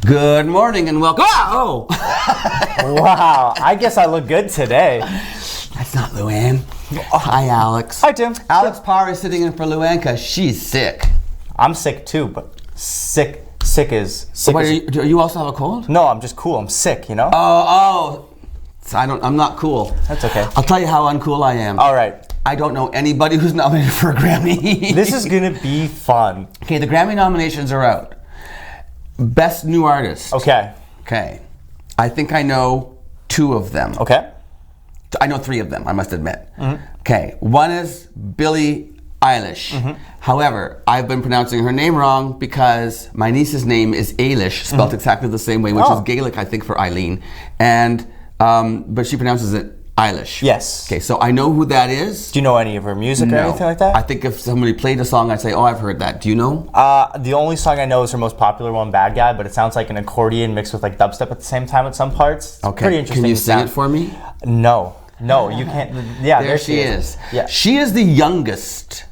Good morning and welcome. Oh! Wow, I guess I look good today. That's not Luann. Hi, Alex. Hi, Tim. Alex Parr is sitting in for Luann because she's sick. I'm sick too, but sick is. Do you also have a cold? No, I'm just cool. I'm sick, you know? So I'm not cool. That's okay. I'll tell you how uncool I am. All right. I don't know anybody who's nominated for a Grammy. This is going to be fun. Okay, the Grammy nominations are out. Best New Artist. Okay. Okay. I think I know two of them. Okay. I know three of them, I must admit. Okay, one is Billie Eilish. However, I've been pronouncing her name wrong because my niece's name is Eilish, spelled exactly the same way, which is Gaelic, I think, for Eileen. And but she pronounces it Eilish. Yes. Okay, so I know who that is. Do you know any of her music or anything like that? I think if somebody played a song, I'd say, oh, I've heard that. Do you know? The only song I know is her most popular one, Bad Guy, but it sounds like an accordion mixed with like dubstep at the same time at some parts. Okay. Pretty interesting. Can you sing it for me? No, you can't. Yeah, there she is. Yeah. She is the youngest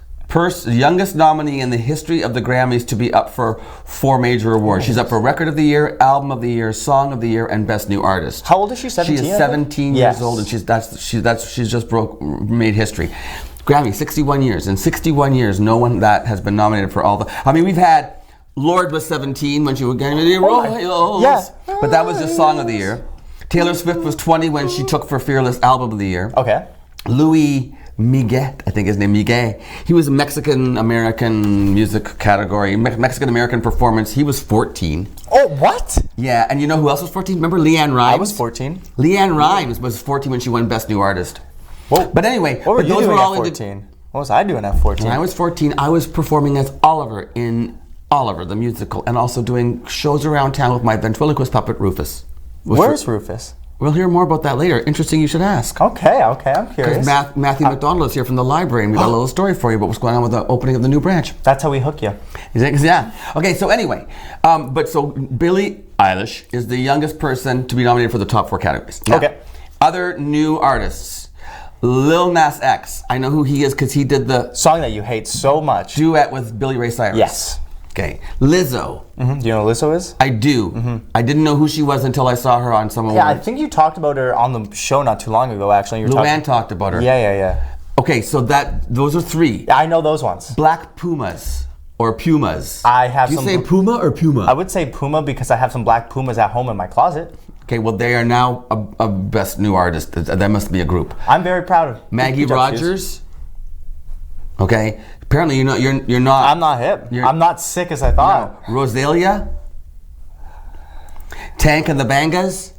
nominee in the history of the Grammys to be up for 4 major awards. She's up for Record of the Year, Album of the Year, Song of the Year, and Best New Artist. How old is she? 17. She is 17 years old, and she's just made history. Grammy, 61 years. In 61 years, no one that has been nominated for all the. I mean, we've had. Lorde was 17 when she was getting the Royals. Yeah. But that was just Song of the Year. Taylor Swift was 20 when she took for Fearless Album of the Year. Okay. Louis Miguel, I think his name Miguel. He was a Mexican-American music category, Mexican-American performance. He was 14. Oh, what? Yeah, and you know who else was 14? Remember Leanne Rimes? I was 14. Leanne Rimes was 14 when she won Best New Artist. Whoa. But anyway, what were you those doing were all at 14? What was I doing at 14? When I was 14, I was performing as Oliver in Oliver, the musical, and also doing shows around town with my ventriloquist puppet, Rufus. Where's Rufus? We'll hear more about that later. Interesting you should ask. Okay, I'm curious. Because Matthew McDonald is here from the library, and we got a little story for you about what's going on with the opening of the new branch. That's how we hook you. Yeah. Okay, so anyway, so Billie Eilish is the youngest person to be nominated for the top 4 categories. Now, okay. Other new artists. Lil Nas X. I know who he is because he did the song that you hate so much. Duet with Billy Ray Cyrus. Yes. Okay. Lizzo. Do you know who Lizzo is? I do. I didn't know who she was until I saw her on some awards. Yeah, I think you talked about her on the show not too long ago, actually. Luann talked about her. Yeah. Okay, so those are 3. Yeah, I know those ones. Black Pumas or Pumas. I have Do you say Puma or Puma? I would say Puma because I have some black Pumas at home in my closet. Okay, well, they are now a Best New Artist. That must be a group. I'm very proud of Maggie Rogers. Okay. Apparently, you're not. I'm not hip. I'm not sick as I thought. No. Rosalia. Tank and the Bangas.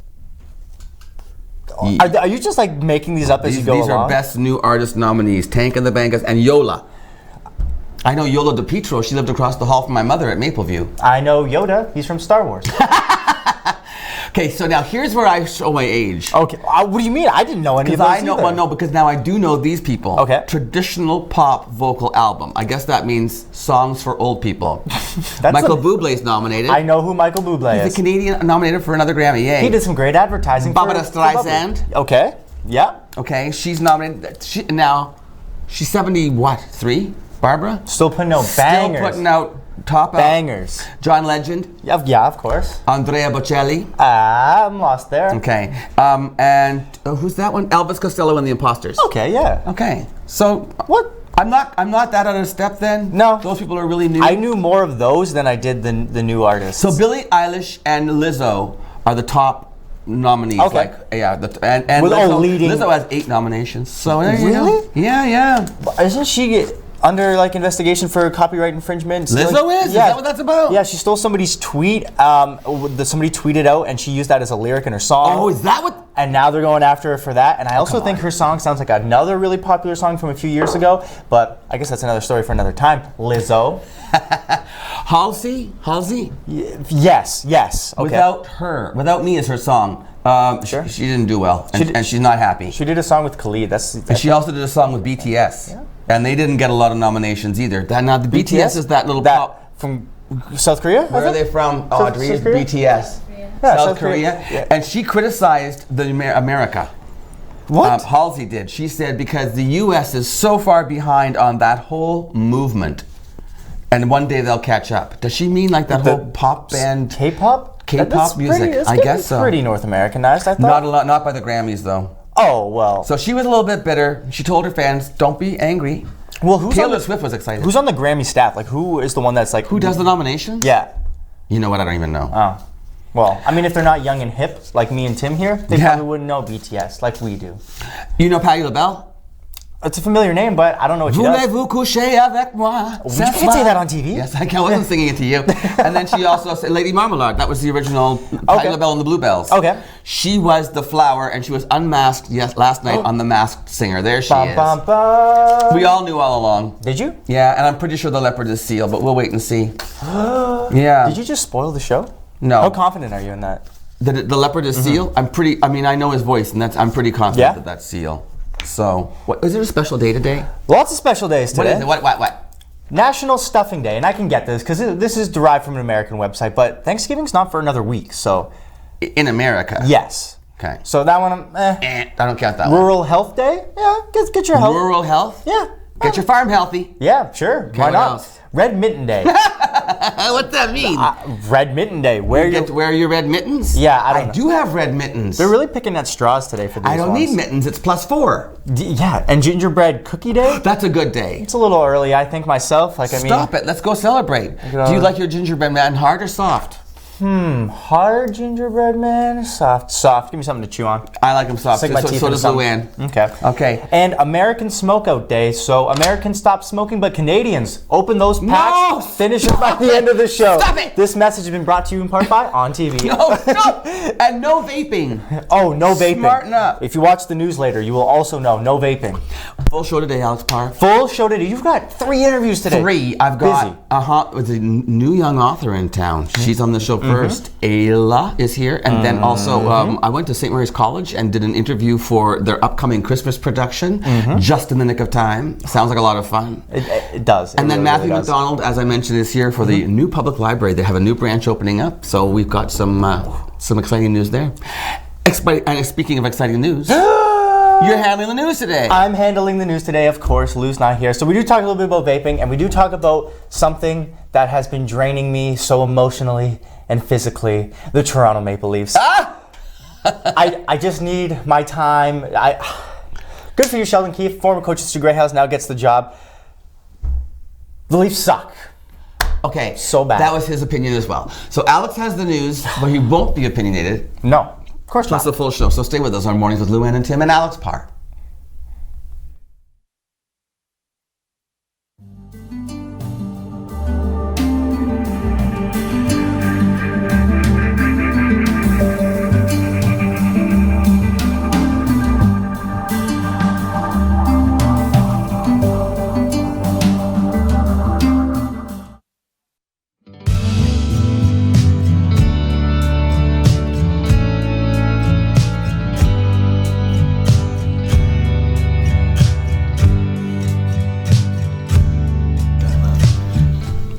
Are you just like making these up as you go along? These are Best New Artist nominees. Tank and the Bangas and Yola. I know Yola DePietro. She lived across the hall from my mother at Mapleview. I know Yoda. He's from Star Wars. Okay, so now here's where I show my age. Okay, what do you mean? I didn't know any of those either. Well, no, because now I do know these people. Okay. Traditional pop vocal album. I guess that means songs for old people. Michael Bublé's nominated. I know who Michael Bublé is. He's a Canadian nominated for another Grammy. Yay. He did some great advertising Barbara Streisand. Okay, yeah. Okay, she's nominated. She's 3? Barbara? Still putting out bangers. Still putting out top bangers. John Legend. Yeah, of course. Andrea Bocelli. I'm lost there. Okay. And who's that one? Elvis Costello and the Imposters. Okay, yeah. Okay. So what? I'm not that out of step then. No. Those people are really new. I knew more of those than I did the new artists. So Billie Eilish and Lizzo are the top nominees. Okay. And Lizzo has 8 nominations. So there you go. Yeah. Isn't she under like investigation for copyright infringement? Lizzo is? Yeah. Is that what that's about? Yeah, she stole somebody's tweet. Somebody tweeted out and she used that as a lyric in her song. Oh, is that what? And now they're going after her for that. And I also think her song sounds like another really popular song from a few years ago. But I guess that's another story for another time. Lizzo. Halsey? Yes. Okay. Without Me is her song. Sure. She didn't do well, and she's not happy. She did a song with Khalid. And she also did a song with BTS. Yeah. And they didn't get a lot of nominations either. Now the BTS is that little pop from South Korea. Where are they from, Audrey? South Korea? BTS. Yeah, South Korea. Yeah. And she criticized America. What? Halsey did. She said because the U.S. is so far behind on that whole movement, and one day they'll catch up. Does she mean like that whole pop band? K-pop? K-pop music. I guess so. Pretty North Americanized, I thought. Not a lot. Not by the Grammys though. Oh well. So she was a little bit bitter. She told her fans, "Don't be angry." Well, Taylor Swift was excited. Who's on the Grammy staff? Like, who is the one that's like? Who does the nominations? Yeah. You know what? I don't even know. Oh. Well, I mean, if they're not young and hip, like me and Tim here, they probably wouldn't know BTS like we do. You know Patti LaBelle? It's a familiar name, but I don't know what she does. Voulez-vous coucher avec moi? You can't say that on TV. Yes, I wasn't singing it to you. And then she also said Lady Marmalade. That was the original Patti LaBelle and the Bluebells. Okay. She was the flower, and she was unmasked last night on The Masked Singer. There she is. Bum, bum. We all knew all along. Did you? Yeah, and I'm pretty sure the leopard is Seal, but we'll wait and see. Yeah. Did you just spoil the show? No. How confident are you in that? The leopard is Seal? I know his voice, and I'm pretty confident that that's Seal. So, is there a special day today? Lots of special days today. What is it? What? National Stuffing Day, and I can get this because this is derived from an American website, but Thanksgiving's not for another week, so. In America? Yes. Okay. So that one, I don't count that Rural Health Day? Yeah, get your health. Rural health? Yeah. Get your farm healthy. Yeah, sure. Okay, why what not? else? Red Mitten Day. What's that mean? Red Mitten Day. You get to wear your red mittens? Yeah, I do have red mittens. They're really picking at straws today for these I don't ones. need mittens. It's +4. Yeah, and Gingerbread Cookie Day? That's a good day. It's a little early, I think, myself. Stop it. Let's go celebrate. Do you like your gingerbread man hard or soft? Hard gingerbread man, soft. Give me something to chew on. I like them soft. Sink my teeth So into does something. Luann. Okay. And American Smokeout Day. So Americans stop smoking, but Canadians open those packs. No! Finish it by the end of the show. Stop it! This message has been brought to you in part by On TV. No. And no vaping. Oh, no vaping. Smarten up. If you watch the news later, you will also know no vaping. Full show today, Alex Parr. Full show today. You've got 3 interviews today. 3. I've got with a new young author in town. She's on the show first. Ayla is here, and then also I went to St. Mary's College and did an interview for their upcoming Christmas production, just in the nick of time. Sounds like a lot of fun. It does. And then Matthew McDonald, as I mentioned, is here for the new public library. They have a new branch opening up, so we've got some exciting news there. And speaking of exciting news, you're handling the news today. I'm handling the news today, of course. Lou's not here. So we do talk a little bit about vaping, and we do talk about something that has been draining me so emotionally and physically, the Toronto Maple Leafs. I just need my time. Good for you, Sheldon Keefe. Former coach of Stu Greyhouse now gets the job. The Leafs suck. Okay. So bad. That was his opinion as well. So Alex has the news, but he won't be opinionated. No, of course Plus not. the full show. So stay with us on Mornings with Luann and Tim and Alex Parr.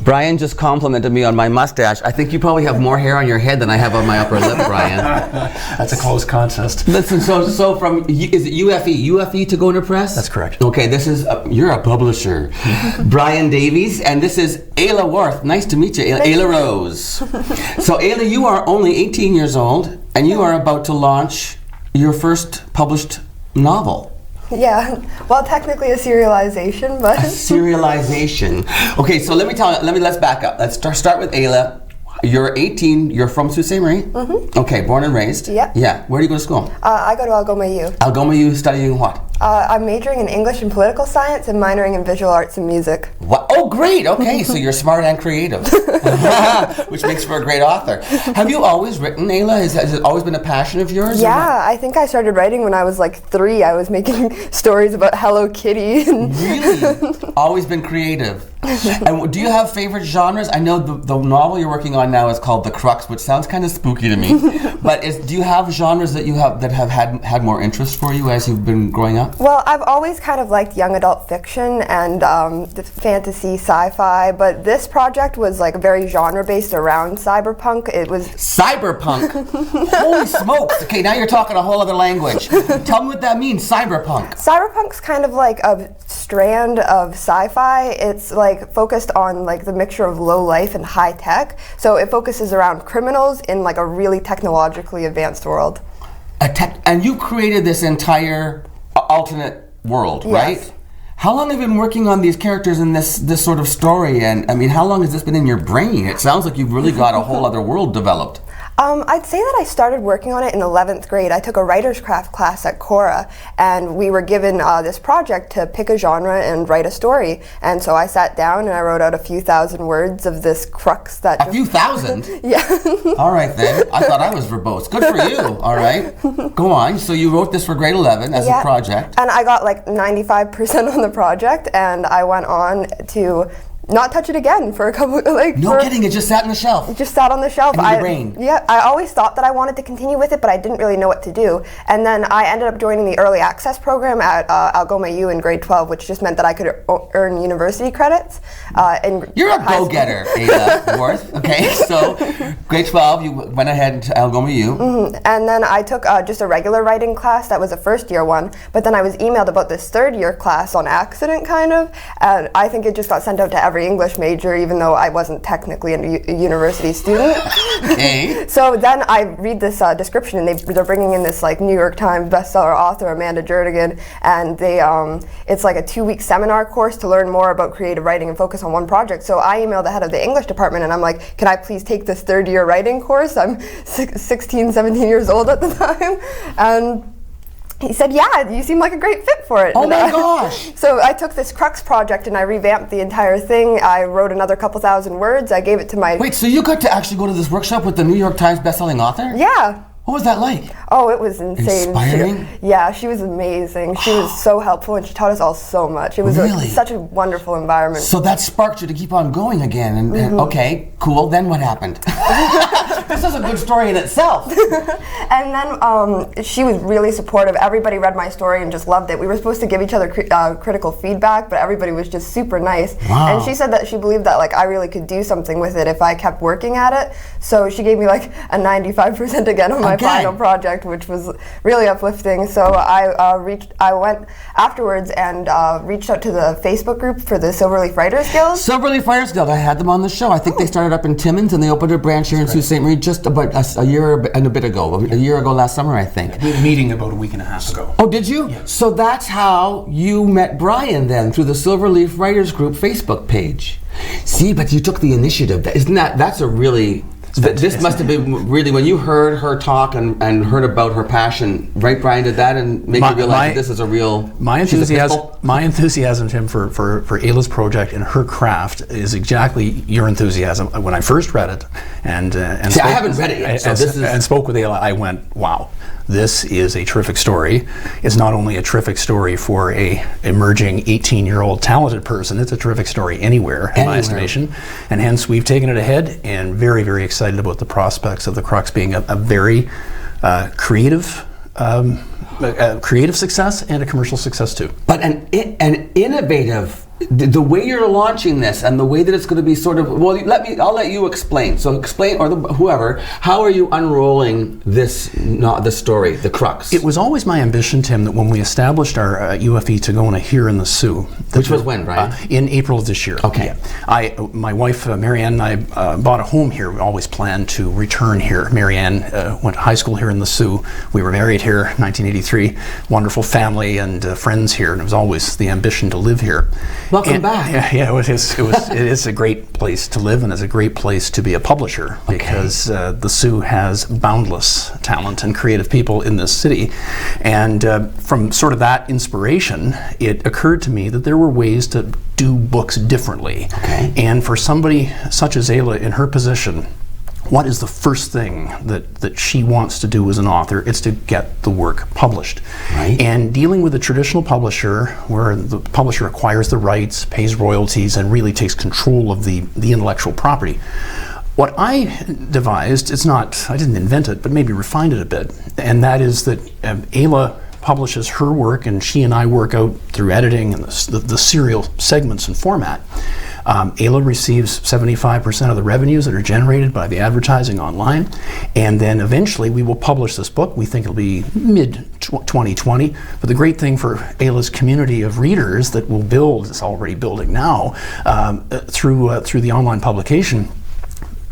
Brian just complimented me on my mustache. I think you probably have more hair on your head than I have on my upper lip, Brian. That's a close contest. Listen, so from, is it UFE? UFE to go into press? That's correct. Okay, this is, you're a publisher. Brian Davies, and this is Ayla Worth. Nice to meet you, Ayla Rose. So Ayla, you are only 18 years old, and you are about to launch your first published novel. Yeah, well, technically a serialization, but Serialization. Okay, so let's back up. Let's start with Ayla. You're 18. You're from Sault Ste. Marie. Okay, born and raised. Yep. Yeah. Where do you go to school? I go to Algoma U. Algoma U, studying what? I'm majoring in English and political science and minoring in visual arts and music. What? Oh, great. Okay, so you're smart and creative, which makes for a great author. Have you always written, Ayla? Has it always been a passion of yours? Yeah, I think I started writing when I was like 3. I was making stories about Hello Kitty. Really? Always been creative. And do you have favorite genres? I know the novel you're working on now is called The Crux, which sounds kind of spooky to me. But do you have genres that have had more interest for you as you've been growing up? Well, I've always kind of liked young adult fiction and the fantasy, sci-fi, but this project was like very genre-based around cyberpunk. It was cyberpunk. Holy smokes! Okay, now you're talking a whole other language. Tell me what that means. Cyberpunk. Cyberpunk's kind of like a strand of sci-fi. It's like like focused on like the mixture of low life and high tech. So it focuses around criminals in like a really technologically advanced world. And you created this entire alternate world, Yes. right? How long have you been working on these characters in this sort of story? And I mean, how long has this been in your brain? It sounds like you've really got a whole other world developed. I'd say that I started working on it in 11th grade. I took a writer's craft class at Cora, and we were given this project to pick a genre and write a story. And so I sat down and I wrote out a few thousand words of this crux that A few thousand? Yeah. All right then. I thought I was verbose. Good for you. All right. Go on. So you wrote this for grade 11 as a project. And I got like 95% on the project, and I went on to not touch it again for a couple, like. No kidding, it just sat on the shelf. It just sat on the shelf. In your brain. Yeah, I always thought that I wanted to continue with it, but I didn't really know what to do. And then I ended up joining the early access program at Algoma U in grade 12, which just meant that I could earn university credits. You're a go-getter, Ada Worth. Okay, so grade 12, you went ahead to Algoma U. And then I took just a regular writing class that was a first year one, but then I was emailed about this third year class on accident, kind of. And I think it just got sent out to every English major, even though I wasn't technically a university student. Okay. So then I read this description, and they're bringing in this like New York Times bestseller author Amanda Jernigan, and they it's like a 2-week seminar course to learn more about creative writing and focus on one project. So I emailed the head of the English department, and I'm like, can I please take this third year writing course? I'm 16, 17 years old at the time, and he said, yeah, you seem like a great fit for it. Oh my gosh! So I took this Crux project and I revamped the entire thing. I wrote another couple thousand words. I gave it to my... Wait, so you got to actually go to this workshop with the New York Times bestselling author? Yeah. What was that like? Oh, it was insane. Inspiring? Yeah, she was amazing. She was so helpful, and she taught us all so much. It was Really? such a wonderful environment. So that sparked you to keep on going again. And okay, cool. Then what happened? This is a good story in itself. And then she was really supportive. Everybody read my story and just loved it. We were supposed to give each other critical feedback, but everybody was just super nice. Wow. And she said that she believed that like I really could do something with it if I kept working at it. So she gave me like a 95% again on my final project, which was really uplifting. So I went afterwards and reached out to the Facebook group for the Silverleaf Writers Guild. Silverleaf Writers Guild. I had them on the show. I think they started up in Timmins and they opened a branch here in Sault Ste. Marie just about a year and a bit ago. A year ago last summer, I think. We had a meeting about a week and a half ago. Oh, did you? Yes. So that's how you met Brian then, through the Silverleaf Writers Group Facebook page. See, but you took the initiative. That's a really... This must have been really, when you heard her talk and heard about her passion, right, Brian, did that and make you realize that this is a real... My enthusiasm, Tim, for Ayla's project and her craft is exactly your enthusiasm. When I first read it and See, I haven't read it yet, so this is... and spoke with Ayla, I went, wow, this is a terrific story. It's not only a terrific story for a emerging 18-year-old talented person, it's a terrific story anywhere, in my estimation. And hence, we've taken it ahead and very, very excited about the prospects of the Crux being a very creative success and a commercial success too. But an innovative, the way you're launching this and the way that it's going to be sort of, well, I'll let you explain. So explain, or whoever, how are you unrolling this story, the Crux? It was always my ambition, Tim, that when we established our UFE Tagona here in the Sioux, which was when, Brian? In April of this year. Okay. Yeah. My wife, Marianne, and I bought a home here. We always planned to return here. Marianne went to high school here in the Sioux. We were married here in 1983. Wonderful family and friends here, and it was always the ambition to live here. Welcome back. Yeah, it is a great place to live, and it's a great place to be a publisher, because the Sioux has boundless talent and creative people in this city. And from sort of that inspiration, it occurred to me that there were ways to do books differently. Okay. And for somebody such as Ayla in her position, what is the first thing that she wants to do as an author? It's to get the work published. Right. And dealing with a traditional publisher, where the publisher acquires the rights, pays royalties, and really takes control of the intellectual property. What I devised, I didn't invent it, but maybe refined it a bit, and that is that Ayla publishes her work, and she and I work out through editing and the serial segments and format. Ayla receives 75% of the revenues that are generated by the advertising online, and then eventually we will publish this book. We think it'll be mid-2020, but the great thing for Ayla's community of readers that will build, it's already building now, through the online publication,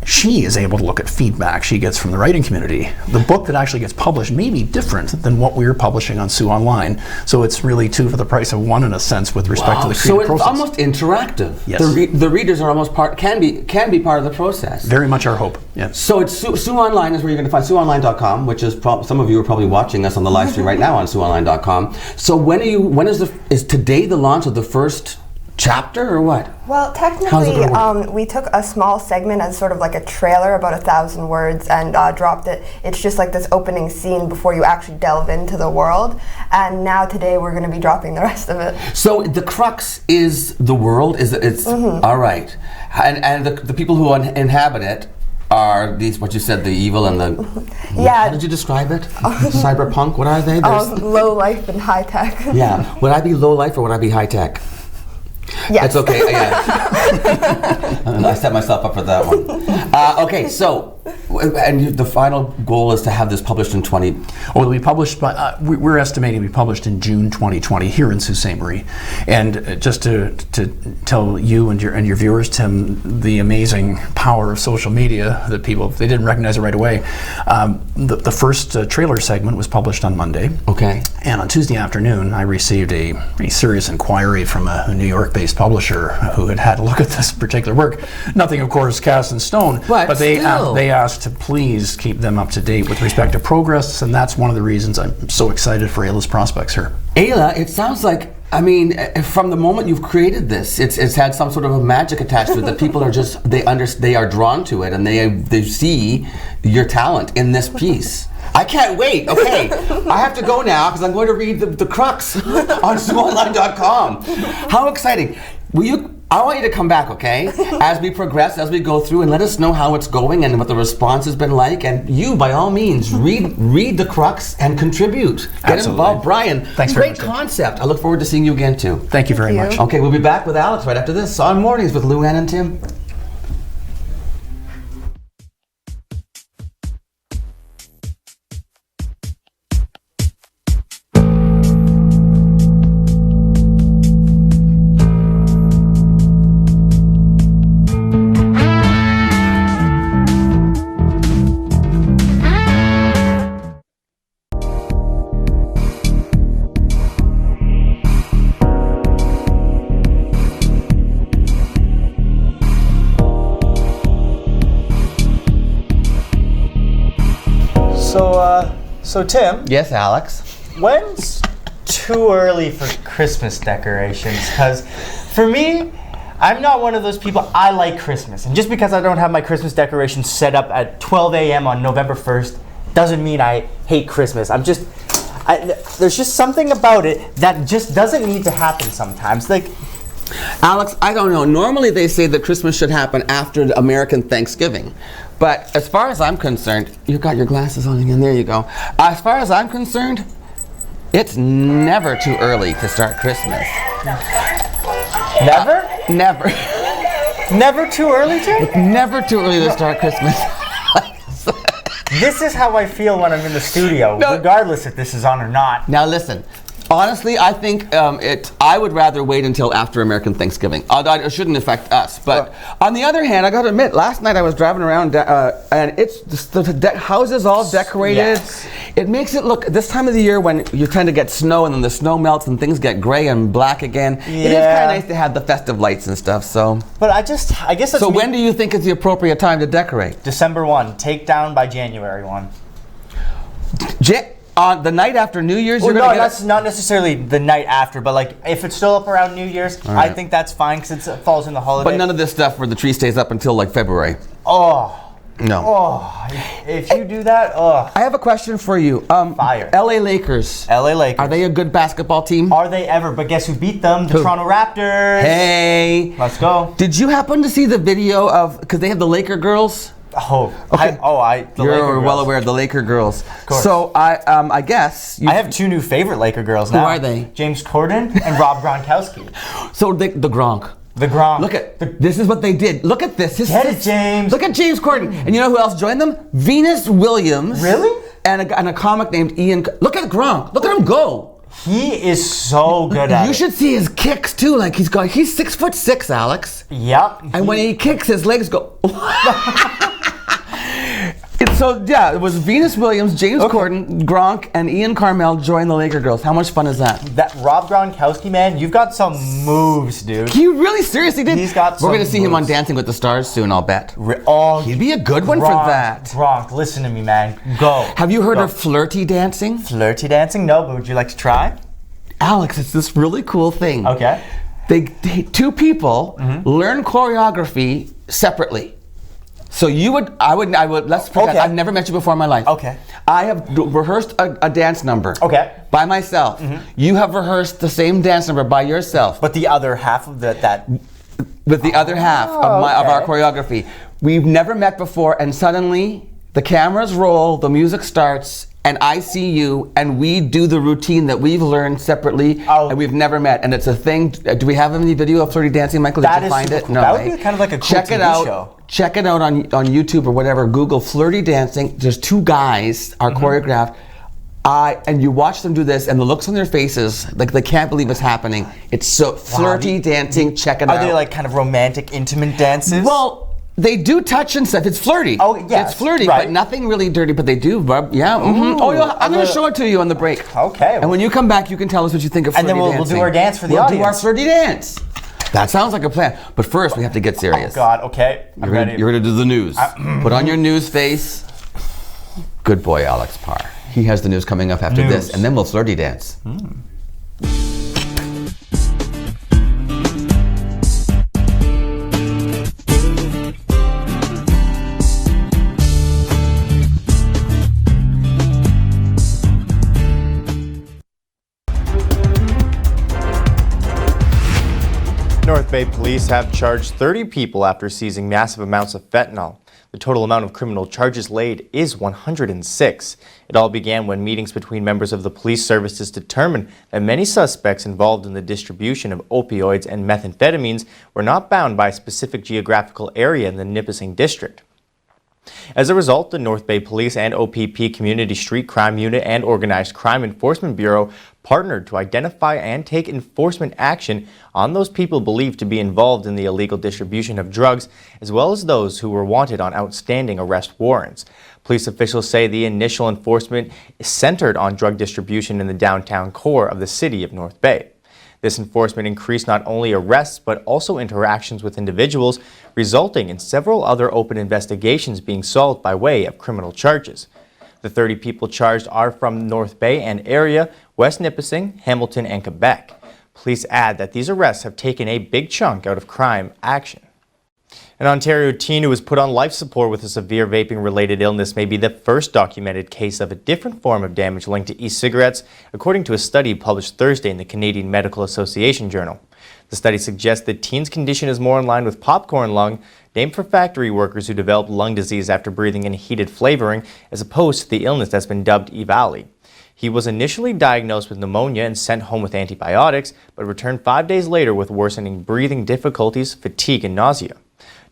she is able to look at feedback she gets from the writing community. The book that actually gets published may be different than what we're publishing on Sue Online. So it's really two for the price of one in a sense with respect to the creative process. So it's almost interactive. Yes. The readers are almost can be part of the process. Very much our hope. Yeah. So it's Sue Online is where you're going to find SueOnline.com, which is some of you are probably watching us on the live stream right now on SueOnline.com. So is today the launch of the first chapter or what? Well, technically, we took a small segment as sort of like a trailer, about 1,000 words, and dropped it. It's just like this opening scene before you actually delve into the world. And now today we're going to be dropping the rest of it. So the crux is the world. All right, and the people who inhabit it are these, what you said, the evil and the... Yeah. How did you describe it? Cyberpunk, what are they? Low life and high tech. Yeah. Would I be low life or would I be high tech? Yes. That's okay. Yeah. I set myself up for that one. Okay, so and the final goal is to have this published in 20. Well, it'll be published by. We're estimating to be published in June 2020 here in Sault Ste. Marie. And just to tell you and your viewers, Tim, the amazing power of social media that people, if they didn't recognize it right away. The first trailer segment was published on Monday. Okay. And on Tuesday afternoon, I received a serious inquiry from a New York-based publisher who had a look at this particular work. Nothing, of course, cast in stone, but they asked to please keep them up to date with respect to progress, and that's one of the reasons I'm so excited for Ayla's prospects here. Ayla, it sounds like, I mean, from the moment you've created this, it's had some sort of a magic attached to it that people are just, they are drawn to it, and they see your talent in this piece. I can't wait. Okay, I have to go now because I'm going to read the Crux on SueOnline.com. How exciting! I want you to come back, okay? As we progress, as we go through, and let us know how it's going and what the response has been like. And you, by all means, read the Crux and contribute. Get involved, Brian. Thanks very much. Great concept. I look forward to seeing you again too. Thank you very much. Okay, we'll be back with Alex right after this on Mornings with Luann and Tim. So Tim. Yes, Alex. When's too early for Christmas decorations? Because for me, I'm not one of those people. I like Christmas, and just because I don't have my Christmas decorations set up at 12 a.m. on November 1st doesn't mean I hate Christmas. There's just something about it that just doesn't need to happen sometimes. Like, Alex, I don't know. Normally they say that Christmas should happen after American Thanksgiving. But as far as I'm concerned, you've got your glasses on again. There you go. As far as I'm concerned, it's never too early to start Christmas. Never? Never. Never too early to? It's never too early to start Christmas. This is how I feel when I'm in the studio, regardless if this is on or not. Now listen. Honestly, I think I would rather wait until after American Thanksgiving. It shouldn't affect us. But on the other hand, I got to admit, last night I was driving around and it's the houses all decorated. Yes. It makes it look, this time of the year when you tend to get snow and then the snow melts and things get gray and black again, it is kind of nice to have the festive lights and stuff. So. But I guess that's So when do you think is the appropriate time to decorate? December 1, take down by January 1. On the night after New Year's, Well, no, that's not necessarily the night after, but like if it's still up around New Year's, right. I think that's fine because it falls in the holiday. But none of this stuff where the tree stays up until like February. Oh. No. Oh. If you do that, I have a question for you. Fire. LA Lakers. LA Lakers. Are they a good basketball team? Are they ever? But guess who beat them? The Who? Toronto Raptors. Hey. Let's go. Did you happen to see the video of, because they have the Laker girls? Oh. Okay. The You're Laker well girls. aware of the Laker girls. Of course. So I guess I have two new favorite Laker girls now. Who are they? James Corden and Rob Gronkowski. So the Gronk. The Gronk. Look at this is what they did. Look at this. Get it, James. Look at James Corden. And you know who else joined them? Venus Williams. Really? And a comic named Ian. Look at Gronk. Look at him go. He is so good at it. You should see his kicks too. Like he's 6'6", Alex. Yep. And when he kicks, his legs go. So yeah, it was Venus Williams, James Corden, Gronk, and Ian Carmel joined the Laker girls. How much fun is that? That Rob Gronkowski, man, you've got some moves, dude. He really seriously did. He's got We're some going to see him on moves. Dancing with the Stars soon, I'll bet. He'd be a good one for that. Gronk, listen to me, man. Go. Have you heard of flirty dancing? Flirty dancing? No, but would you like to try? Alex, it's this really cool thing. Okay. Two people learn choreography separately. So let's pretend, Okay. I've never met you before in my life. Okay. I have rehearsed a dance number. Okay. By myself. You have rehearsed the same dance number by yourself. But the other half of that. With the other half of our choreography. We've never met before, and suddenly the cameras roll, the music starts, and I see you, and we do the routine that we've learned separately, and we've never met. And it's a thing. Do we have any video of flirty dancing, Michael? Did you find it? Cool. No. That would be kind of like a cool TV show. Check it out on YouTube or whatever. Google flirty dancing. There's two guys are choreographed. And you watch them do this, and the looks on their faces, like they can't believe it's happening. It's so flirty dancing. Check it out. Are they like kind of romantic, intimate dances? Well, they do touch and stuff. It's flirty. Oh, yeah. It's flirty, right. but nothing really dirty. But they do rub. Yeah. Ooh, I'm going to show it to you on the break. Okay. And when you come back, you can tell us what you think of flirty dancing. And then we'll do our dance for the audience. We'll do our flirty dance. That sounds like a plan. But first, we have to get serious. Oh, God. Okay. I'm ready. You're going to do the news. Put on your news face. Good boy, Alex Parr. He has the news coming up after this, and then we'll flirty dance. North Bay police have charged 30 people after seizing massive amounts of fentanyl. The total amount of criminal charges laid is 106. It all began when meetings between members of the police services determined that many suspects involved in the distribution of opioids and methamphetamines were not bound by a specific geographical area in the Nipissing district. As a result, the North Bay Police and OPP Community Street Crime Unit and Organized Crime Enforcement Bureau partnered to identify and take enforcement action on those people believed to be involved in the illegal distribution of drugs, as well as those who were wanted on outstanding arrest warrants. Police officials say the initial enforcement is centered on drug distribution in the downtown core of the city of North Bay. This enforcement increased not only arrests, but also interactions with individuals, resulting in several other open investigations being solved by way of criminal charges. The 30 people charged are from North Bay and area, West Nipissing, Hamilton, and Quebec. Police add that these arrests have taken a big chunk out of crime action. An Ontario teen who was put on life support with a severe vaping-related illness may be the first documented case of a different form of damage linked to e-cigarettes, according to a study published Thursday in the Canadian Medical Association Journal. The study suggests the teen's condition is more in line with popcorn lung, named for factory workers who developed lung disease after breathing in heated flavoring, as opposed to the illness that's been dubbed E-Valley. He was initially diagnosed with pneumonia and sent home with antibiotics, but returned 5 days later with worsening breathing difficulties, fatigue, and nausea.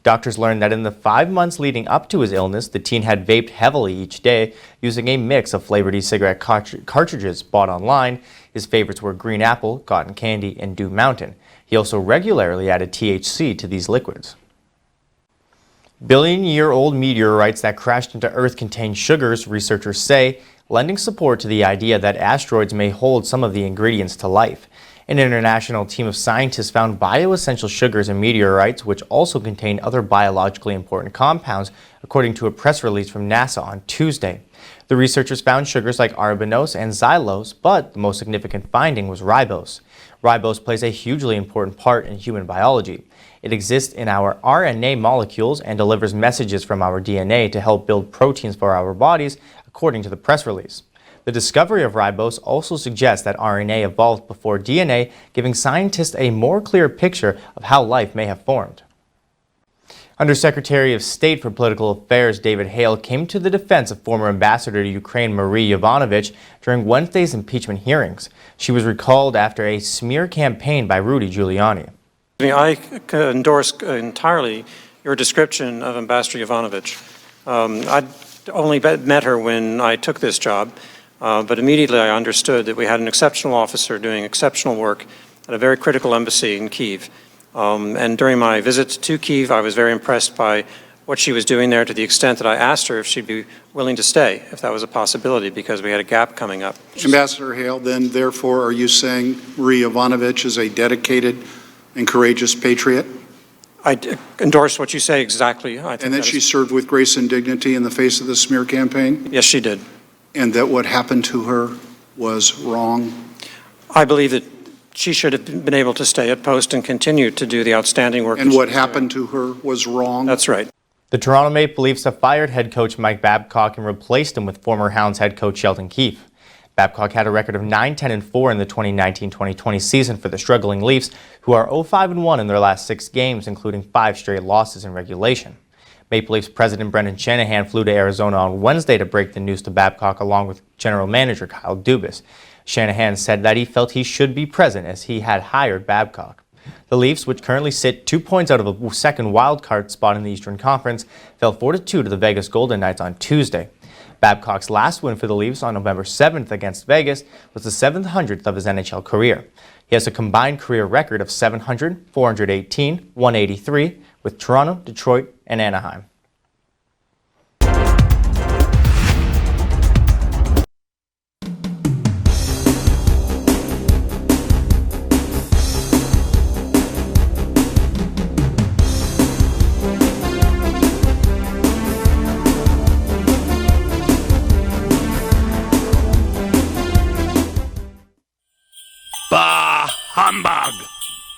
Doctors learned that in the 5 months leading up to his illness, the teen had vaped heavily each day, using a mix of flavored e-cigarette cartridges bought online. His favorites were Green Apple, Cotton Candy, and Dew Mountain. He also regularly added THC to these liquids. Billion-year-old meteorites that crashed into Earth contain sugars, researchers say, lending support to the idea that asteroids may hold some of the ingredients to life. An international team of scientists found bioessential sugars in meteorites, which also contain other biologically important compounds, according to a press release from NASA on Tuesday. The researchers found sugars like arabinose and xylose, but the most significant finding was ribose. Ribose plays a hugely important part in human biology. It exists in our RNA molecules and delivers messages from our DNA to help build proteins for our bodies, according to the press release. The discovery of ribose also suggests that RNA evolved before DNA, giving scientists a more clear picture of how life may have formed. Undersecretary of State for Political Affairs David Hale came to the defense of former ambassador to Ukraine Marie Yovanovitch during Wednesday's impeachment hearings. She was recalled after a smear campaign by Rudy Giuliani. I endorse entirely your description of Ambassador Yovanovitch. I'd only met her when I took this job, but immediately I understood that we had an exceptional officer doing exceptional work at a very critical embassy in Kyiv. And during my visits to Kyiv, I was very impressed by what she was doing there, to the extent that I asked her if she'd be willing to stay, if that was a possibility, because we had a gap coming up. Ambassador Hale, then therefore are you saying Marie Yovanovitch is a dedicated and courageous patriot? I endorse what you say exactly. I think and that she served with grace and dignity in the face of the smear campaign? Yes, she did. And that what happened to her was wrong? I believe that she should have been able to stay at post and continue to do the outstanding work. And what happened to her was wrong? That's right. The Toronto Maple Leafs have fired head coach Mike Babcock and replaced him with former Hounds head coach Sheldon Keefe. Babcock had a record of 9-10-4 in the 2019-2020 season for the struggling Leafs, who are 0-5-1 in their last 6 games, including 5 straight losses in regulation. Maple Leafs president Brendan Shanahan flew to Arizona on Wednesday to break the news to Babcock along with general manager Kyle Dubas. Shanahan said that he felt he should be present as he had hired Babcock. The Leafs, which currently sit 2 points out of a second wildcard spot in the Eastern Conference, fell 4-2 to the Vegas Golden Knights on Tuesday. Babcock's last win for the Leafs on November 7th against Vegas was the 700th of his NHL career. He has a combined career record of 700, 418, 183 with Toronto, Detroit, and Anaheim. Humbug!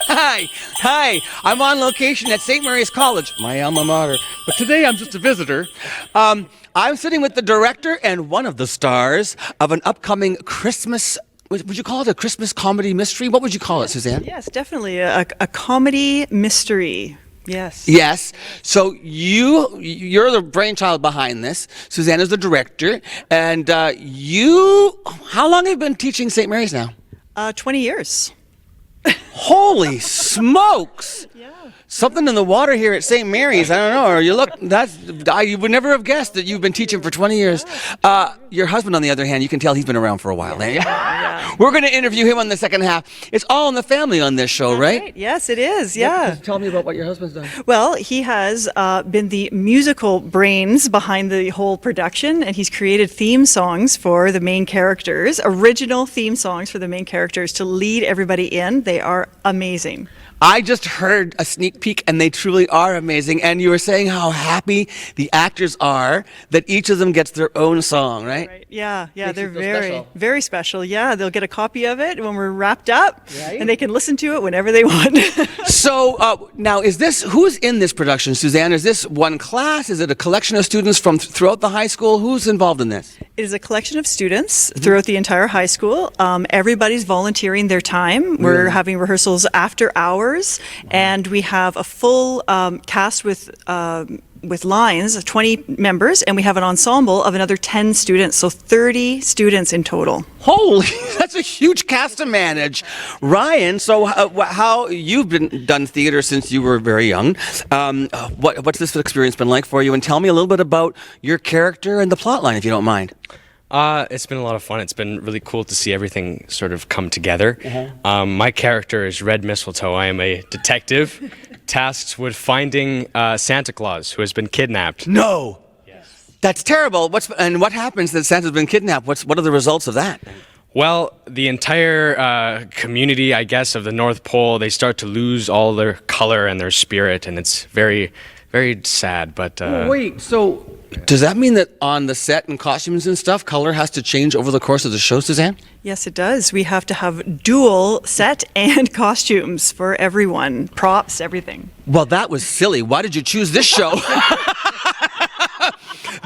Hi, I'm on location at St. Mary's College, my alma mater, but today I'm just a visitor. I'm sitting with the director and one of the stars of an upcoming Christmas, would you call it a Christmas comedy mystery? What would you call it, Suzanne? Yes, definitely, a comedy mystery. Yes. Yes. So you're the brainchild behind this. Suzanne is the director, and how long have you been teaching St. Mary's now? 20 years. Holy smokes! Yeah. Something in the water here at St. Mary's. I don't know. Or you would never have guessed that you've been teaching for 20 years. Your husband, on the other hand, you can tell he's been around for a while. Yeah. We're going to interview him on the second half. It's all in the family on this show, right? Yes, it is. Yeah. Tell me about what your husband's done. Well, he has been the musical brains behind the whole production, and he's created theme songs for the main characters, original theme songs for the main characters to lead everybody in. They are amazing. I just heard a sneak peek, and they truly are amazing. And you were saying how happy the actors are that each of them gets their own song, right? Yeah, Makes they're you feel very, special. very special. Yeah, they'll get a copy of it when we're wrapped up, Right. and they can listen to it whenever they want. So now, who's in this production, Suzanne? Is this one class? Is it a collection of students from throughout the high school? Who's involved in this? It is a collection of students throughout the entire high school. Everybody's volunteering their time. We're having rehearsals after hours, and we have a full cast with lines, 20 members, and we have an ensemble of another 10 students, so 30 students in total. Holy, that's a huge cast to manage. Ryan, so how you've done theater since you were very young. What's this experience been like for you? And tell me a little bit about your character and the plot line, if you don't mind. It's been a lot of fun. It's been really cool to see everything sort of come together. My character is Red Mistletoe. I am a detective tasked with finding Santa Claus, who has been kidnapped. No! Yes. That's terrible. What happens that Santa's been kidnapped? What are the results of that? Well, the entire community, I guess, of the North Pole, they start to lose all their color and their spirit, and it's very, very sad, but... Wait, so does that mean that on the set and costumes and stuff, color has to change over the course of the show, Suzanne? Yes, it does. We have to have dual set and costumes for everyone, props, everything. Well, that was silly. Why did you choose this show?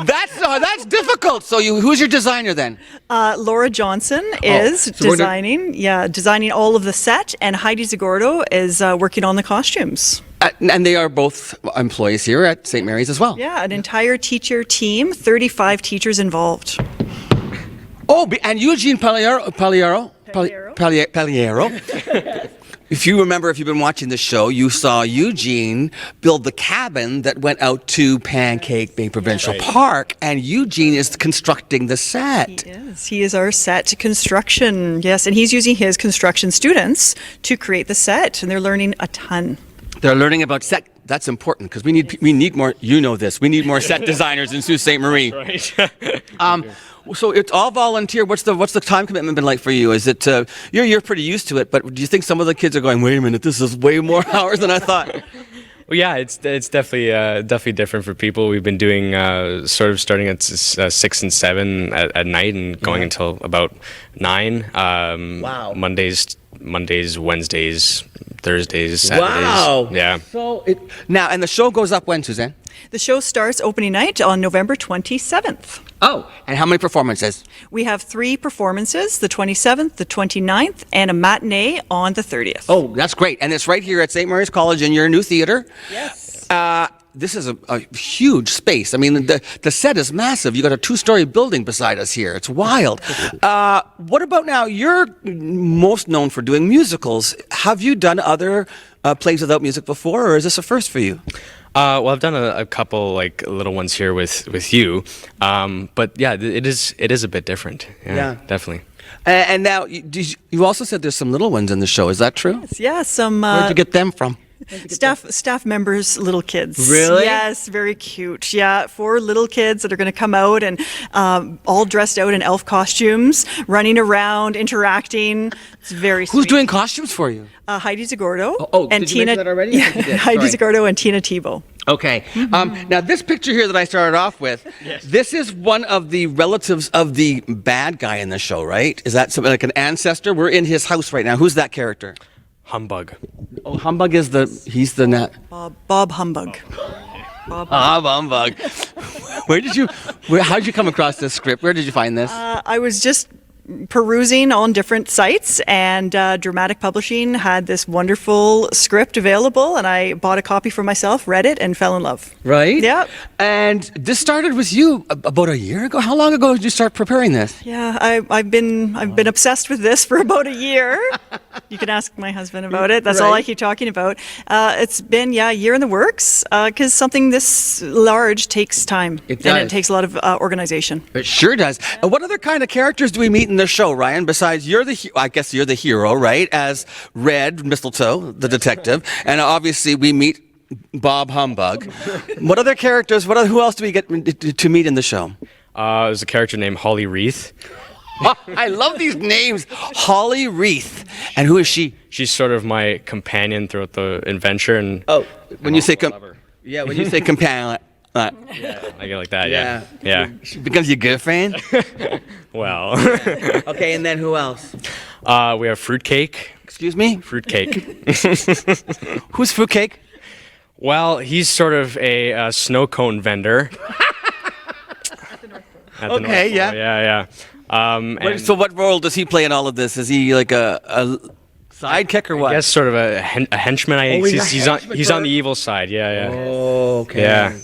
That's difficult. So who's your designer then? Laura Johnson is designing all of the set, and Heidi Zagordo is working on the costumes. And they are both employees here at St. Mary's as well. Yeah, an entire teacher team, 35 teachers involved. Oh, and Eugene Pagliaro if you remember, if you've been watching the show, you saw Eugene build the cabin that went out to Pancake Bay Provincial Park, and Eugene is constructing the set. He is our set construction. Yes, and he's using his construction students to create the set, and they're learning a ton. They're learning about set. That's important because we need more. You know this. We need more set designers in Sault Ste. Marie. Right. So it's all volunteer. What's the time commitment been like for you? Is it you're pretty used to it, but do you think some of the kids are going, wait a minute, this is way more hours than I thought? Well, yeah, it's definitely different for people. We've been doing sort of starting at 6 and 7 at night and going until about 9. Wow. Mondays, Wednesdays, Thursdays, Saturdays. Wow. Yeah. So now, and the show goes up when, Suzanne? The show starts opening night on November 27th. Oh, and how many performances? We have 3 performances, the 27th, the 29th, and a matinee on the 30th. Oh, that's great. And it's right here at St. Mary's College in your new theater. Yes. This is a huge space. I mean, the set is massive. You got a 2-story building beside us here. It's wild. What about now? You're most known for doing musicals. Have you done other plays without music before, or is this a first for you? Well, I've done a couple like little ones here with you, but yeah, it is a bit different. Yeah. Definitely. And now you also said there's some little ones in the show. Is that true? Yeah, some Where'd you get them from? staff members' little kids. Really? Yes, very cute. Yeah, 4 little kids that are going to come out and all dressed out in elf costumes, running around, interacting. It's very sweet. Who's doing costumes for you? Heidi Zagordo. Did you mention that already? Yeah, I think you did. Heidi Sorry. Zagordo and Tina Tebow. Okay. Now, this picture here that I started off with, this is one of the relatives of the bad guy in the show, right? Is that something like an ancestor? We're in his house right now. Who's that character? Humbug. Oh, Humbug is Bob Humbug. Bob Humbug. How did you come across this script? Where did you find this? I was just perusing on different sites, and Dramatic Publishing had this wonderful script available, and I bought a copy for myself, read it, and fell in love. Right? Yeah. And this started with you about a year ago. How long ago did you start preparing this? Yeah, I've been obsessed with this for about a year. You can ask my husband about it. That's all I keep talking about. It's been a year in the works because something this large takes time. It does. And it takes a lot of organization. It sure does. And what other kind of characters do we meet in the show, Ryan? Besides, I guess you're the hero, right? As Red Mistletoe, the detective, and obviously we meet Bob Humbug. What other characters? Who else do we get to meet in the show? There's a character named Holly Wreath. I love these names. Holly Wreath. And who is she? She's sort of my companion throughout the adventure. And when you say companion. Yeah, I get like that. Yeah. She becomes your girlfriend. Well. Okay, and then who else? We have Fruitcake. Excuse me? Fruitcake. Who's Fruitcake? Well, he's sort of a snow cone vendor. Okay, yeah. Yeah. So what role does he play in all of this? Is he like a sidekick or what? I guess sort of a henchman. He's on the evil side. Yeah. Oh, okay.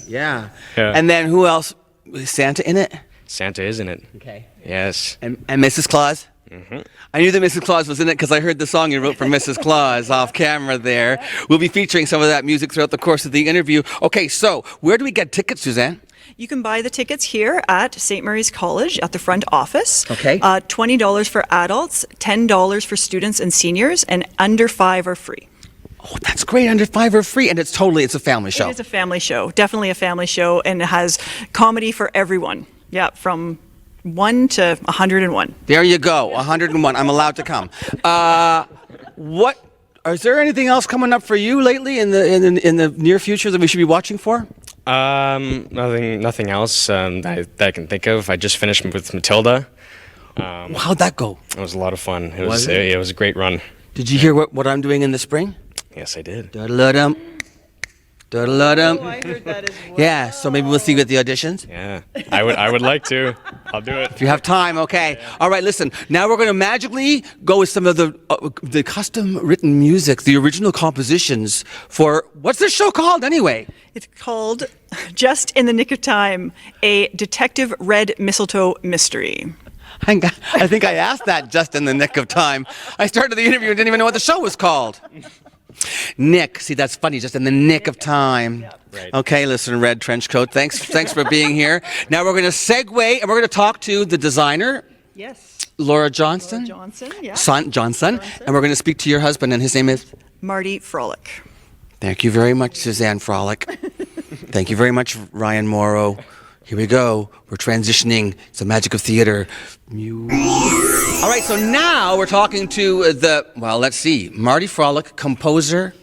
Yeah. And then who else? Is Santa in it? Santa is in it. Okay. Yes. And Mrs. Claus? Mm-hmm. I knew that Mrs. Claus was in it because I heard the song you wrote for Mrs. Claus off camera there. We'll be featuring some of that music throughout the course of the interview. Okay, so where do we get tickets, Suzanne? You can buy the tickets here at St. Mary's College at the front office. Okay. $20 for adults, $10 for students and seniors, and under 5 are free. Oh, that's great. Under 5 are free, and it's a family show. It is a family show, definitely a family show, and it has comedy for everyone. Yeah, from 1 to 101. There you go, 101. I'm allowed to come. Is there anything else coming up for you lately in the near future that we should be watching for? Nothing else that I can think of. I just finished with Matilda. How'd that go? It was a lot of fun. It Was was a great run. Did you hear what I'm doing in the spring? Yes, I did. Da-da-da-dum. Da-da-da-dum. Oh, I heard that as well. Yeah, so maybe we'll see you at the auditions. Yeah, I would like to. I'll do it. If you have time, okay. Yeah. All right, listen. Now we're going to magically go with some of the custom-written music, the original compositions for, what's this show called anyway? It's called Just in the Nick of Time, a Detective Red Mistletoe mystery. I think I asked that just in the nick of time. I started the interview and didn't even know what the show was called. Nick, see, that's funny, just in the nick of time. Right. Okay, listen, Red Trench Coat, thanks for being here. Now we're going to segue and we're going to talk to the designer, Yes. Laura Johnston. Johnson, yeah. Johnson, and we're going to speak to your husband, and his name is? Marty Frolic. Thank you very much, Suzanne Frolic. Thank you very much, Ryan Morrow. Here we go. We're transitioning. It's the magic of theater. All right, so now we're talking to let's see, Marty Frolic, composer,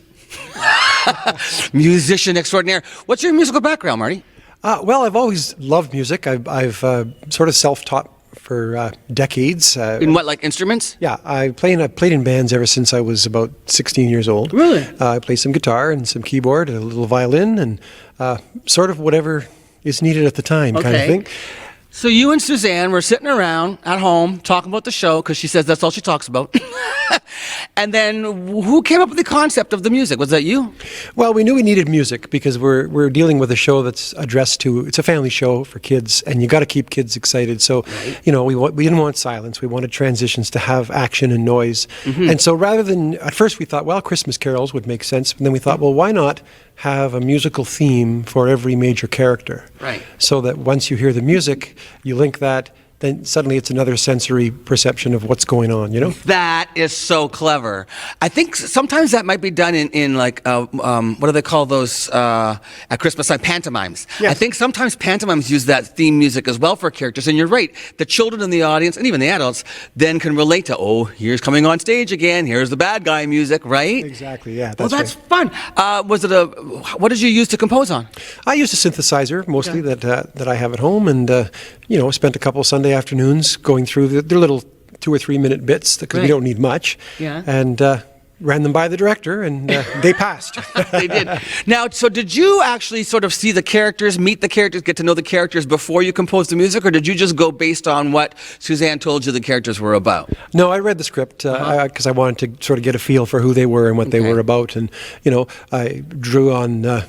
musician extraordinaire. What's your musical background, Marty? Well, I've always loved music. I've sort of self-taught for decades. In what, like instruments? Yeah, I played in bands ever since I was about 16 years old. Really? I play some guitar and some keyboard, a little violin, and sort of whatever is needed at the time kind of thing. So you and Suzanne were sitting around at home talking about the show because she says that's all she talks about. And then who came up with the concept of the music? Was that you? Well, we knew we needed music because we're dealing with a show that's addressed to, it's a family show for kids, and you got to keep kids excited. So, you know, we didn't want silence. We wanted transitions to have action and noise. And so rather than, at first we thought, well, Christmas carols would make sense. And then we thought, well, why not have a musical theme for every major character? Right. So that once you hear the music, you link that, then suddenly it's another sensory perception of what's going on, you know? That is so clever. I think sometimes that might be done in like, what do they call those at Christmas time? Pantomimes. Yes. I think sometimes pantomimes use that theme music as well for characters. And you're right, the children in the audience, and even the adults, then can relate to, oh, here's coming on stage again, here's the bad guy music, right? Exactly, yeah. Well, that's right. fun. What did you use to compose on? I used a synthesizer mostly that I have at home, and you know, spent a couple Sunday afternoons going through their little 2 or 3 minute bits because we don't need much. Yeah. And ran them by the director, and they passed. They did. Now, so did you actually sort of see the characters, meet the characters, get to know the characters before you composed the music, or did you just go based on what Suzanne told you the characters were about? No, I read the script because I wanted to sort of get a feel for who they were and what they were about, and you know, I drew on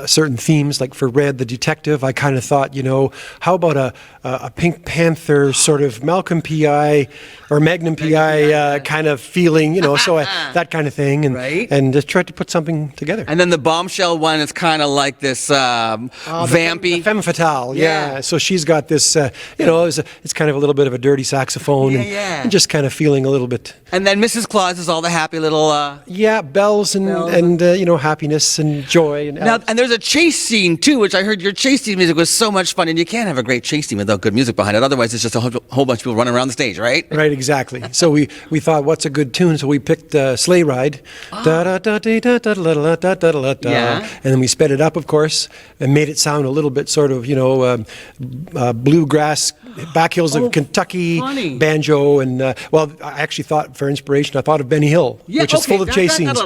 certain themes. Like for Red, the detective, I kind of thought, you know, how about a Pink Panther sort of Malcolm P.I. or Magnum P.I. kind of feeling, you know, so that kind of thing, and just tried to put something together. And then the bombshell one is kind of like this vampy. The femme fatale, yeah. So she's got this, you know, it's kind of a little bit of a dirty saxophone, and just kind of feeling a little bit. And then Mrs. Claus is all the happy little. Bells and you know, happiness and joy and. Now, and there's a chase scene too, which I heard your chase scene music was so much fun, and you can't have a great chase scene without good music behind it. Otherwise, it's just a whole bunch of people running around the stage, right? Right, exactly. So we thought, what's a good tune? So we picked Sleigh Ride, and then we sped it up, of course, and made it sound a little bit sort of, you know, bluegrass, back hills of Kentucky, banjo, and well, I actually thought for inspiration, I thought of Benny Hill, which is full of chase scenes.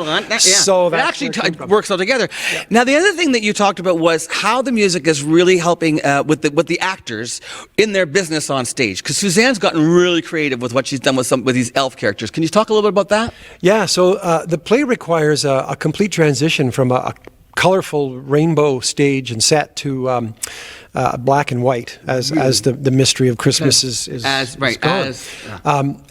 So that actually works all together. Yeah. Now, the other thing that you talked about was how the music is really helping with the actors in their business on stage. Because Suzanne's gotten really creative with what she's done with these elf characters. Can you talk a little bit about that? Yeah. So the play requires a complete transition from a colorful rainbow stage and set to black and white as the mystery of Christmas is gone.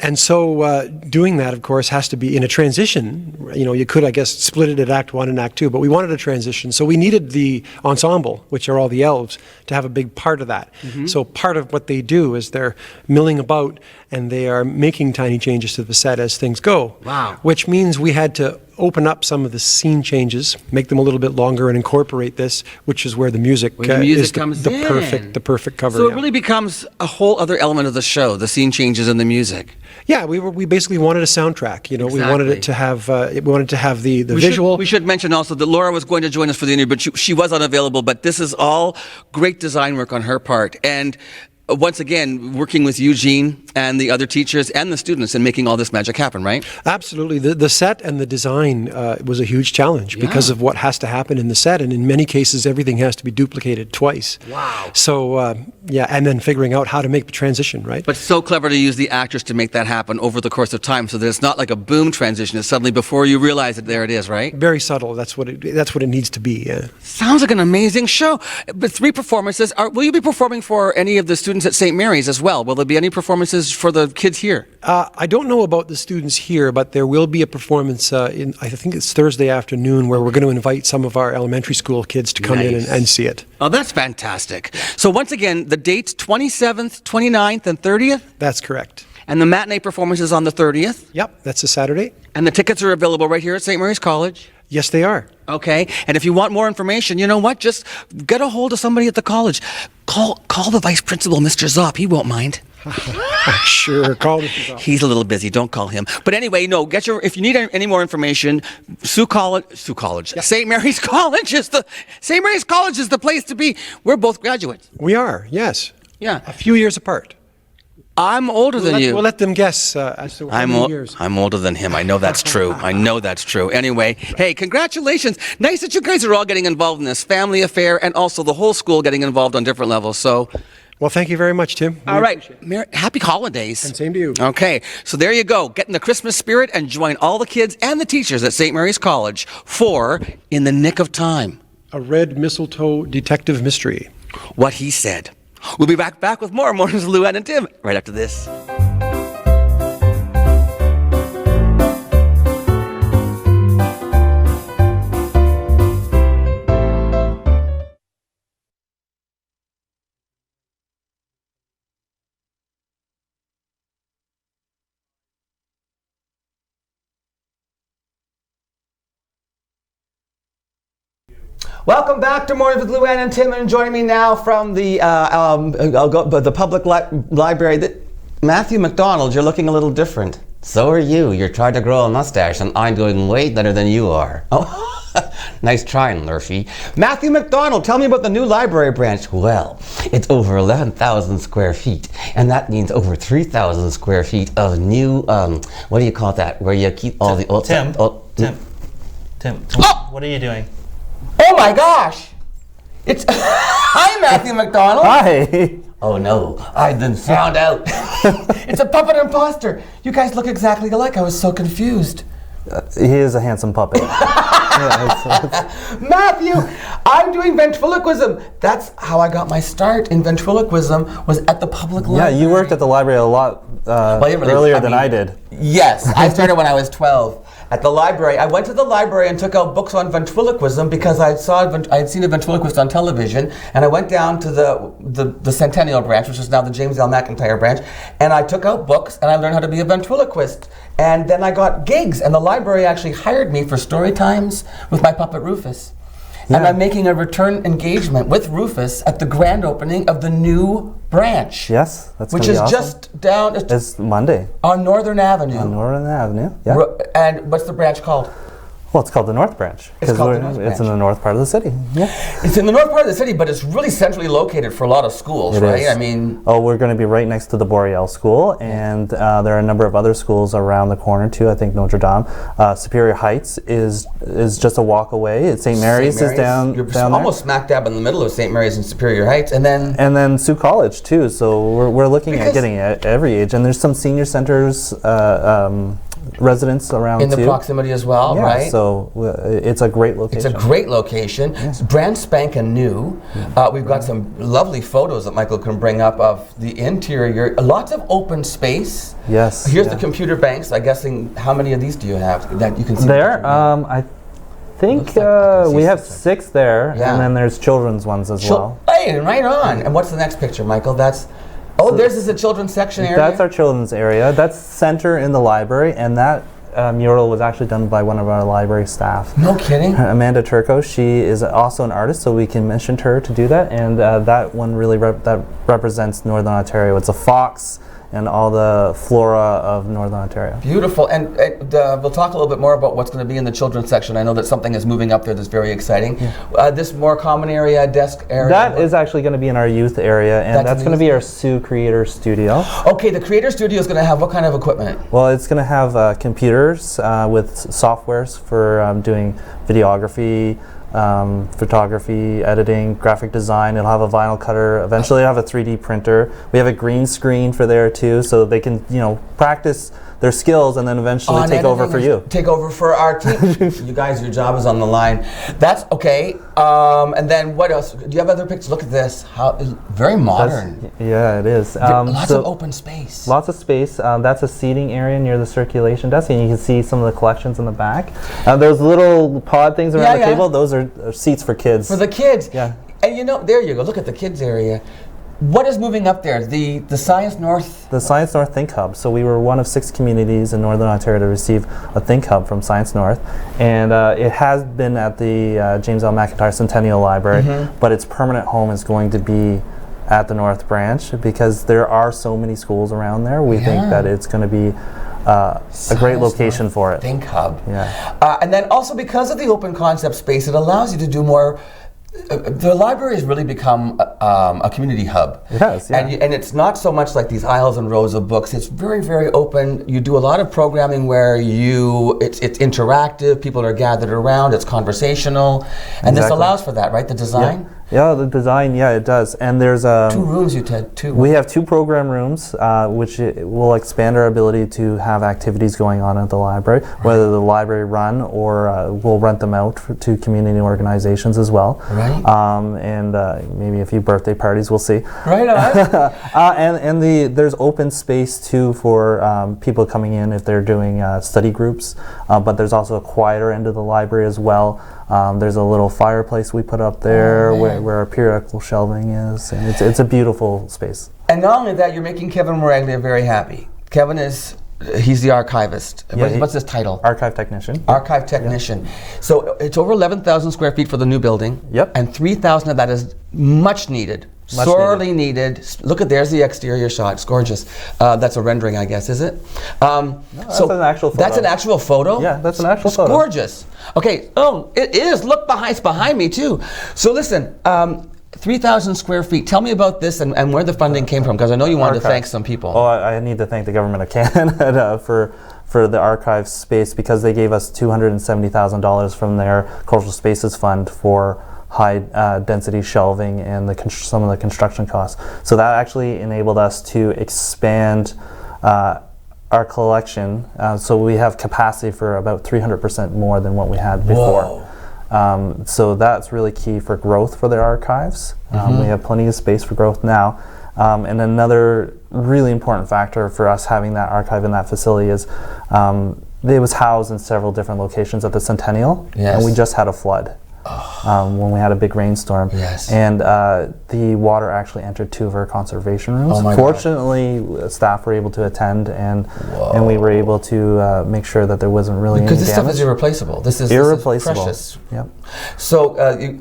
And so doing that, of course, has to be in a transition. You know, you could, I guess, split it at Act 1 and Act 2, but we wanted a transition. So we needed the ensemble, which are all the elves, to have a big part of that. So part of what they do is they're milling about and they are making tiny changes to the set as things go. Wow. Which means we had to open up some of the scene changes, make them a little bit longer, and incorporate this, which is where the music, is the perfect cover. So it really becomes a whole other element of the show, the scene changes and the music. Yeah, we basically wanted a soundtrack. You know, we wanted it to have the visual. We should mention also that Laura was going to join us for the interview, but she was unavailable. But this is all great design work on her part, and once again, working with Eugene and the other teachers and the students and making all this magic happen, right? Absolutely. The set and the design was a huge challenge because of what has to happen in the set. And in many cases, everything has to be duplicated twice. Wow. So, and then figuring out how to make the transition, right? But so clever to use the actors to make that happen over the course of time so that it's not like a boom transition. It's suddenly before you realize it, there it is, right? Very subtle. That's what it needs to be, yeah. Sounds like an amazing show. But 3 performances. Will you be performing for any of the students students at St. Mary's as well. Will there be any performances for the kids here? I don't know about the students here, but there will be a performance I think it's Thursday afternoon, where we're going to invite some of our elementary school kids to come in and see it. Oh, that's fantastic. So once again, the dates 27th, 29th, and 30th? That's correct. And the matinee performance is on the 30th? Yep, that's a Saturday. And the tickets are available right here at St. Mary's College? Yes, they are. Okay, and if you want more information, you know what? Just get a hold of somebody at the college. Call the vice principal, Mr. Zopp. He won't mind. Sure, call Mr. Zopp. He's a little busy. Don't call him. But anyway, no. If you need any more information, St. Mary's College is the place to be. We're both graduates. We are. Yes. Yeah. A few years apart. I'm older than you. We'll let them guess as to how many years. I'm older than him. I know that's true. Anyway, hey, congratulations. Nice that you guys are all getting involved in this family affair, and also the whole school getting involved on different levels. So, well, thank you very much, Tim. All right. Happy holidays. And same to you. Okay, so there you go. Get in the Christmas spirit and join all the kids and the teachers at St. Mary's College for In the Nick of Time. A red mistletoe detective mystery. What he said. We'll be back with more Mornings with Luann and Tim right after this. Welcome back to Mornings with Luann and Tim, and joining me now from the public library. Matthew McDonald, you're looking a little different. So are you. You're trying to grow a mustache, and I'm doing way better than you are. Oh, nice trying, Lurfy. Matthew McDonald, tell me about the new library branch. Well, it's over 11,000 square feet, and that means over 3,000 square feet of new, what do you call that, where you keep all the old... Tim, Oh! What are you doing? Oh my gosh! It's Hi, Matthew McDonald. Hi. Oh no, I've been found out. It's a puppet imposter. You guys look exactly alike. I was so confused. He is a handsome puppet. Matthew, I'm doing ventriloquism. That's how I got my start in ventriloquism, was at the public library. Yeah, you worked at the library a lot earlier than I did. Yes, I started when I was 12 at the library. I went to the library and took out books on ventriloquism because I had seen a ventriloquist on television, and I went down to the Centennial branch, which is now the James L. McIntyre branch, and I took out books and I learned how to be a ventriloquist. And then I got gigs, and the library actually hired me for story times with my puppet Rufus. Yeah. And I'm making a return engagement with Rufus at the grand opening of the new branch. Yes, that's which is awesome. Just down. It's Monday. On Northern Avenue. On Northern Avenue, yeah. And what's the branch called? Well, it's called the North Branch. It's called the North Branch. It's in the north part of the city. Yeah. It's in the north part of the city, but it's really centrally located for a lot of schools, right? Is. I mean... Oh, we're going to be right next to the Boreal School, and there are a number of other schools around the corner, too. I think Notre Dame. Superior Heights is just a walk away. St. Mary's is down You're down almost smack dab in the middle of St. Mary's and Superior Heights, and then... Sioux College, too. So we're looking at getting at every age. And there's some senior centers... residents around in the too. Proximity as well, yeah, right? So it's a great location. It's a great location. It's brand spanking new. We've got some lovely photos that Michael can bring up of the interior. Lots of open space. Yes. Here's the computer banks. I'm guessing, how many of these do you have that you can see? There, I think we have 6 there, and then there's children's ones as well. Hey, right on. And what's the next picture, Michael? Theirs is a children's section area? That's our children's area. That's center in the library, and that mural was actually done by one of our library staff. No kidding? Amanda Turco. She is also an artist, so we commissioned her to do that, and that one really represents Northern Ontario. It's a fox and all the flora of Northern Ontario. Beautiful. And we'll talk a little bit more about what's going to be in the children's section. I know that something is moving up there that's very exciting. Yeah. This more common area, desk area? That is actually going to be in our youth area, and that's going to be our Sioux Creator Studio. Okay, the Creator Studio is going to have what kind of equipment? Well, it's going to have computers with softwares for doing videography, photography, editing, graphic design. It'll have a vinyl cutter. Eventually it'll have a 3D printer. We have a green screen for there too, so they can, practice their skills and then eventually On take over editing for and you. Take over for our team. You guys, your job is on the line. That's okay. And then what else? Do you have other pictures? Look at this. How very modern. Yeah, it is. Lots of open space. Lots of space. That's a seating area near the circulation desk, and you can see some of the collections in the back. Those little pod things around the table, those are seats for kids. For the kids. Yeah. And you know, there you go. Look at the kids area. What is moving up there? The Science North? The Science North Think Hub. So we were one of 6 communities in Northern Ontario to receive a Think Hub from Science North. And it has been at the James L. McIntyre Centennial Library, but its permanent home is going to be at the North Branch because there are so many schools around there. We think that it's going to be a great location for it. Think Hub. Yeah. And then also because of the open concept space, it allows you to do more. The library has really become a community hub. It has, yeah. And it's not so much like these aisles and rows of books. It's very, very open. You do a lot of programming where it's interactive. People are gathered around. It's conversational, and this allows for that, right? The design. Yeah, the design. Yeah, it does. And there's 2 rooms. You said 2. We have 2 program rooms, which will expand our ability to have activities going on at the library, whether the library run or we'll rent them out to community organizations as well. Right. And maybe a few birthday parties. We'll see. Right on. And there's open space too for people coming in if they're doing study groups. But there's also a quieter end of the library as well. There's a little fireplace we put up there where our periodical shelving is, and it's a beautiful space. And not only that, you're making Kevin Moraglia very happy. Kevin he's the archivist. Yeah, What's his title? Archive technician. Archive technician. So it's over 11,000 square feet for the new building. Yep. And 3,000 of that is much needed. Sorely needed. Look at, there's the exterior shot. It's gorgeous. That's a rendering, I guess, is it? No, that's an actual photo. That's an actual photo? Yeah, that's an actual photo. It's gorgeous. Okay. Oh, it is. Look behind. It's behind me too. So listen. 3,000 square feet. Tell me about this and where the funding came from, because I know you wanted to thank some people. Oh, I need to thank the government of Canada for the archive space, because they gave us $270,000 from their Cultural Spaces Fund for high density shelving and some of the construction costs. So that actually enabled us to expand our collection. So we have capacity for about 300% more than what we had before. Whoa. So that's really key for growth for the archives. We have plenty of space for growth now. And another really important factor for us having that archive in that facility is it was housed in several different locations at the Centennial, and we just had a flood. When we had a big rainstorm. Yes. And the water actually entered 2 of our conservation rooms. Oh my Fortunately, staff were able to attend, and we were able to make sure that there wasn't really any damage. Because this stuff is irreplaceable. This is irreplaceable. Precious. Yep. So,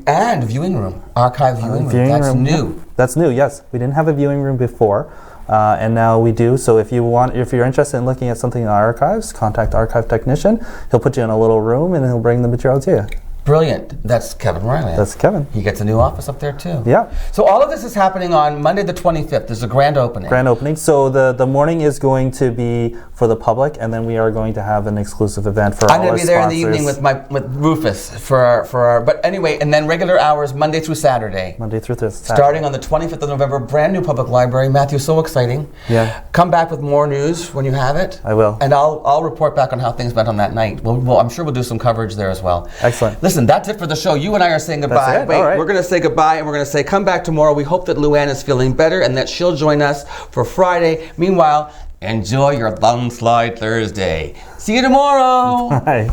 and viewing room, archive viewing room. That's new. That's new. Yes, we didn't have a viewing room before. And now we do. So if you're interested in looking at something in our archives, contact the archive technician. He'll put you in a little room and he'll bring the material to you. Brilliant. That's Kevin Moraglia. That's Kevin. He gets a new office up there too. Yeah. So all of this is happening on Monday the 25th. There's a grand opening. Grand opening. So the morning is going to be for the public, and then we are going to have an exclusive event for all our sponsors. I'm going to be there in the evening with Rufus for our. But anyway, and then regular hours Monday through Saturday. Monday through Saturday. Starting on the 25th of November. Brand new public library. Matthew, so exciting. Yeah. Come back with more news when you have it. I will. And I'll report back on how things went on that night. Well, I'm sure we'll do some coverage there as well. Excellent. Listen, that's it for the show. You and I are saying goodbye. That's it? Wait, all right. We're going to say goodbye, and we're going to say come back tomorrow. We hope that Luann is feeling better and that she'll join us for Friday. Meanwhile, enjoy your Thumb Slide Thursday. See you tomorrow. Bye.